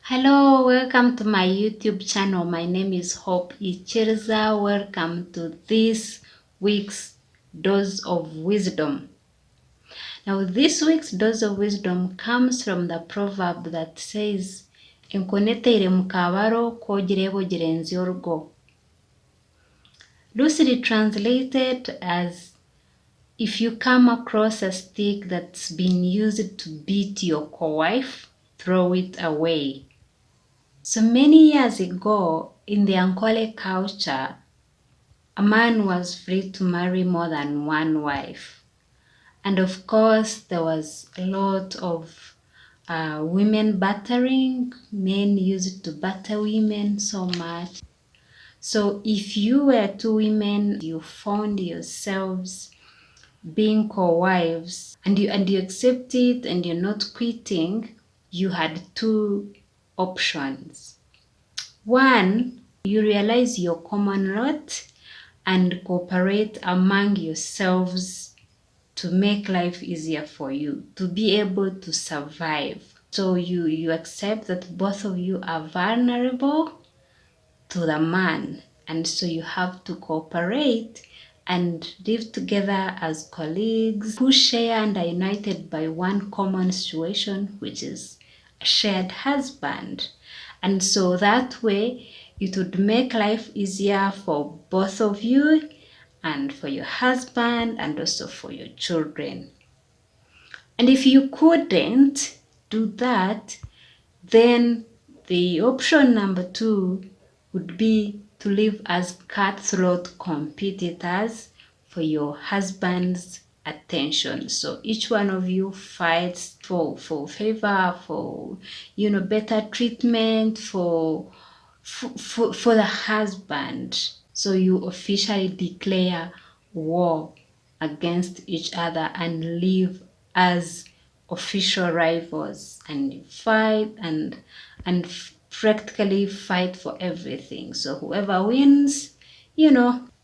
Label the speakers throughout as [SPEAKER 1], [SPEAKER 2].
[SPEAKER 1] Hello, welcome to my YouTube channel. My name is Hope Ichirza. Welcome to this week's Dose of Wisdom. Now, this week's Dose of Wisdom comes from the proverb that says, oreebaenkonieteiremukabaroogirenzyaorugo. Loosely translated as, if you come across a stick that's been used to beat your co-wife, throw it away. So many years ago, in the Ankole culture, a man was free to marry more than one wife. And of course, there was a lot of women battering. Men used to batter women so much. So if you were two women, you found yourselves being co-wives, and you accept it and you're not quitting, you had two options. One, you realize your common lot and cooperate among yourselves to make life easier for you, to be able to survive. So you accept that both of you are vulnerable to the man, and so you have to cooperate and live together as colleagues who share and are united by one common situation, which is a shared husband. And so that way it would make life easier for both of you and for your husband and also for your children. And if you couldn't do that, then the option number 2 would be to live as cutthroat competitors for your husband's attention. So each one of you fights for favor, for better treatment for the husband. So you officially declare war against each other and live as official rivals, and you fight and practically fight for everything. So whoever wins,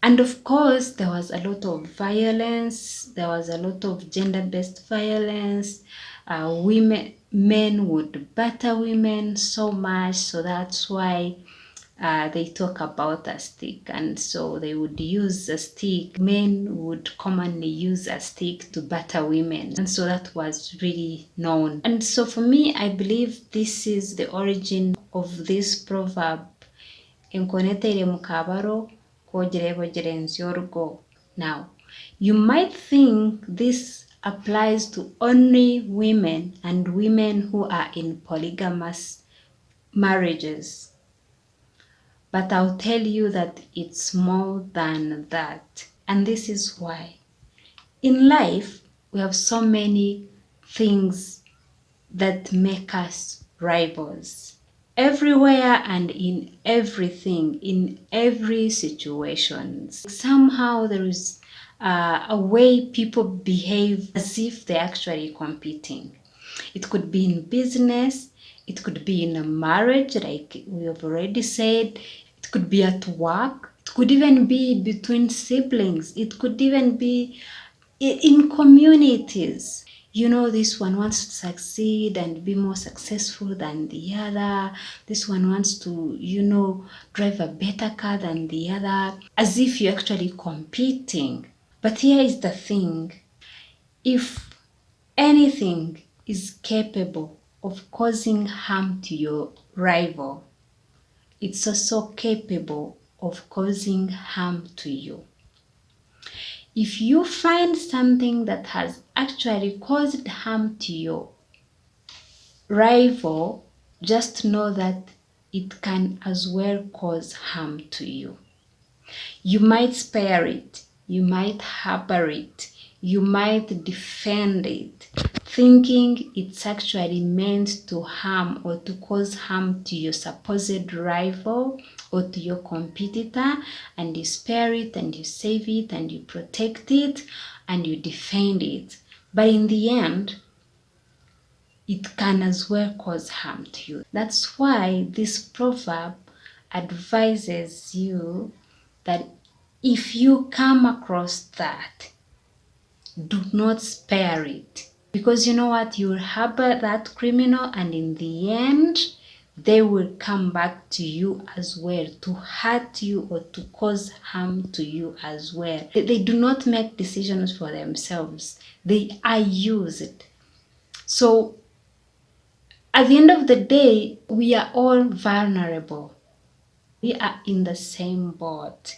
[SPEAKER 1] and of course there was a lot of violence, there was a lot of gender-based violence. Men would batter women so much, so that's why they talk about a stick, and so they would use a stick. Men would commonly use a stick to batter women, and so that was really known. And so for me, I believe this is the origin of this proverb, oreebaenkonieteiremukabaroogirenzyaorugo. Now, you might think this applies to only women and women who are in polygamous marriages. But I'll tell you that it's more than that. And this is why. In life, we have so many things that make us rivals. Everywhere and in everything, in every situation. Somehow there is a way people behave as if they're actually competing. It could be in business, it could be in a marriage, like we have already said. It could be at work. It could even be between siblings. It could even be in communities. This one wants to succeed and be more successful than the other. This one wants to, drive a better car than the other, as if you're actually competing. But here is the thing. If anything is capable of causing harm to your rival, it's also capable of causing harm to you. If you find something that has actually caused harm to your rival, just know that it can as well cause harm to you. You might spare it, you might harbor it, you might defend it, thinking it's actually meant to harm or to cause harm to your supposed rival or to your competitor, and you spare it and you save it and you protect it and you defend it. But in the end, it can as well cause harm to you. That's why this proverb advises you that if you come across that, do not spare it. Because you know what? You'll harbor that criminal, and in the end, they will come back to you as well to hurt you or to cause harm to you as well. They do not make decisions for themselves. They are used. So at the end of the day, we are all vulnerable. We are in the same boat.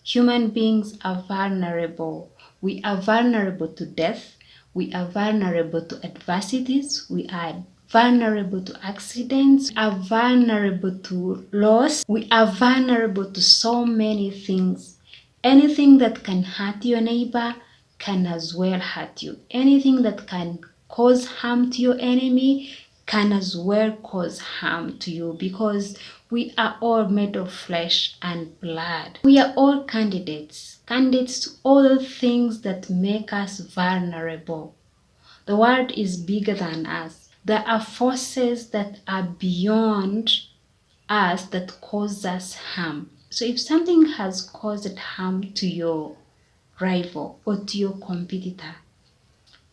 [SPEAKER 1] Human beings are vulnerable. We are vulnerable to death. We are vulnerable to adversities. We are vulnerable to accidents. We are vulnerable to loss. We are vulnerable to so many things. Anything that can hurt your neighbor can as well hurt you. Anything that can cause harm to your enemy can as well cause harm to you, because we are all made of flesh and blood. We are all candidates to all the things that make us vulnerable. The world is bigger than us. There are forces that are beyond us that cause us harm. So if something has caused harm to your rival or to your competitor,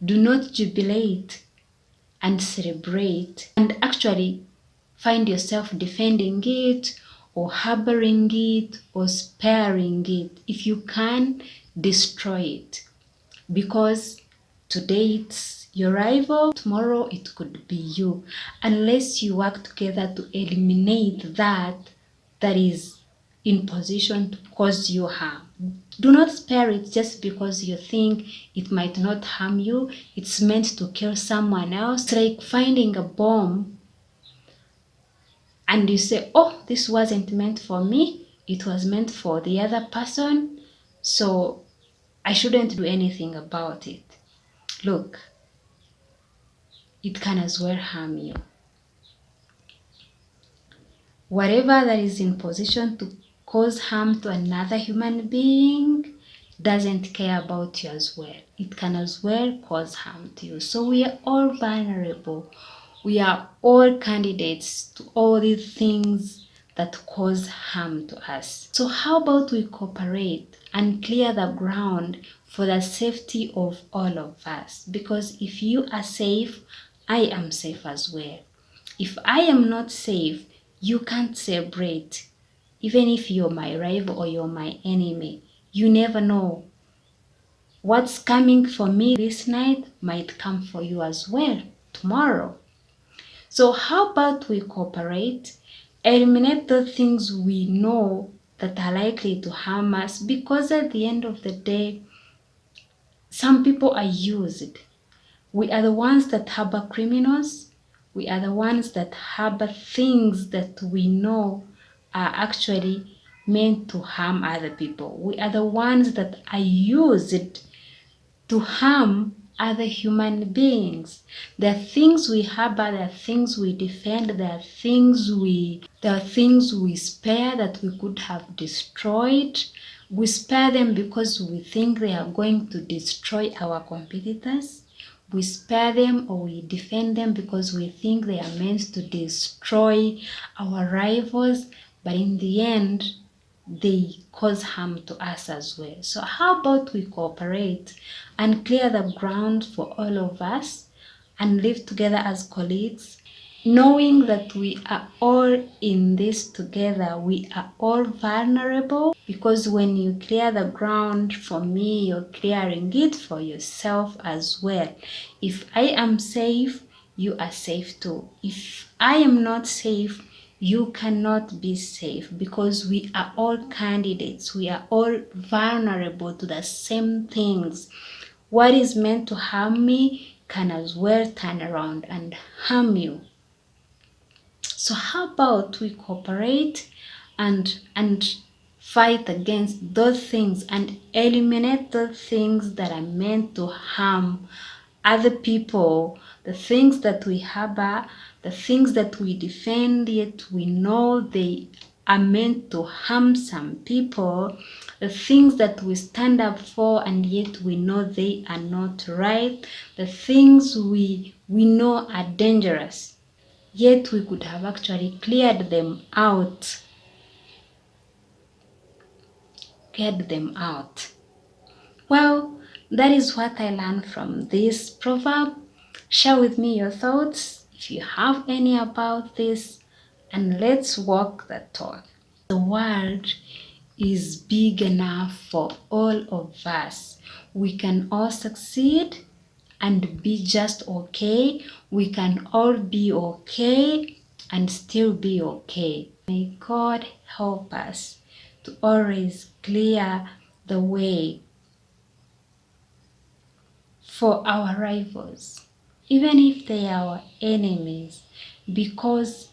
[SPEAKER 1] do not jubilate and celebrate and actually find yourself defending it or harboring it or sparing it. If you can, destroy it, because today it's your rival, tomorrow it could be you, unless you work together to eliminate that is in position to cause you harm. Do not spare it just because you think it might not harm you. It's meant to kill someone else. It's like finding a bomb and you say, oh, this wasn't meant for me. It was meant for the other person. So I shouldn't do anything about it. Look, it can as well harm you. Whatever that is in position to cause harm to another human being doesn't care about you as well. It can as well cause harm to you. So we are all vulnerable. We are all candidates to all these things that cause harm to us. So how about we cooperate and clear the ground for the safety of all of us? Because if you are safe, I am safe as well. If I am not safe, you can't celebrate. Even if you're my rival or you're my enemy, you never know. What's coming for me this night might come for you as well tomorrow. So how about we cooperate, eliminate the things we know that are likely to harm us, because at the end of the day, some people are used. We are the ones that harbor criminals. We are the ones that harbor things that we know are actually meant to harm other people. We are the ones that are used to harm other human beings. There are things we harbor, there are things we defend, there are things we spare that we could have destroyed. We spare them because we think they are going to destroy our competitors. We spare them or we defend them because we think they are meant to destroy our rivals, but in the end, they cause harm to us as well. So how about we cooperate and clear the ground for all of us and live together as colleagues, knowing that we are all in this together. We are all vulnerable, because when you clear the ground for me, you're clearing it for yourself as well. If I am safe, you are safe too. If I am not safe, you cannot be safe, because we are all candidates. We are all vulnerable to the same things. What is meant to harm me can as well turn around and harm you. So how about we cooperate and fight against those things and eliminate the things that are meant to harm other people, the things that we harbor, the things that we defend, yet we know they are meant to harm some people, the things that we stand up for and yet we know they are not right, the things we know are dangerous, yet we could have actually cleared them out. Well, that is what I learned from this proverb. Share with me your thoughts. If you have any about this, and let's walk the talk. The world is big enough for all of us. We can all succeed and be just okay. We can all be okay and still be okay. May God help us to always clear the way for our rivals, even if they are our enemies, because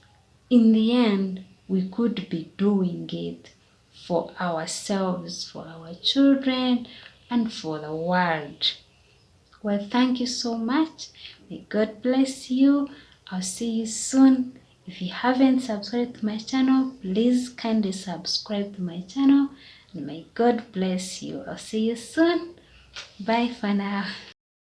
[SPEAKER 1] in the end, we could be doing it for ourselves, for our children, and for the world. Well, thank you so much. May God bless you. I'll see you soon. If you haven't subscribed to my channel, please kindly subscribe to my channel. And may God bless you. I'll see you soon. Bye for now.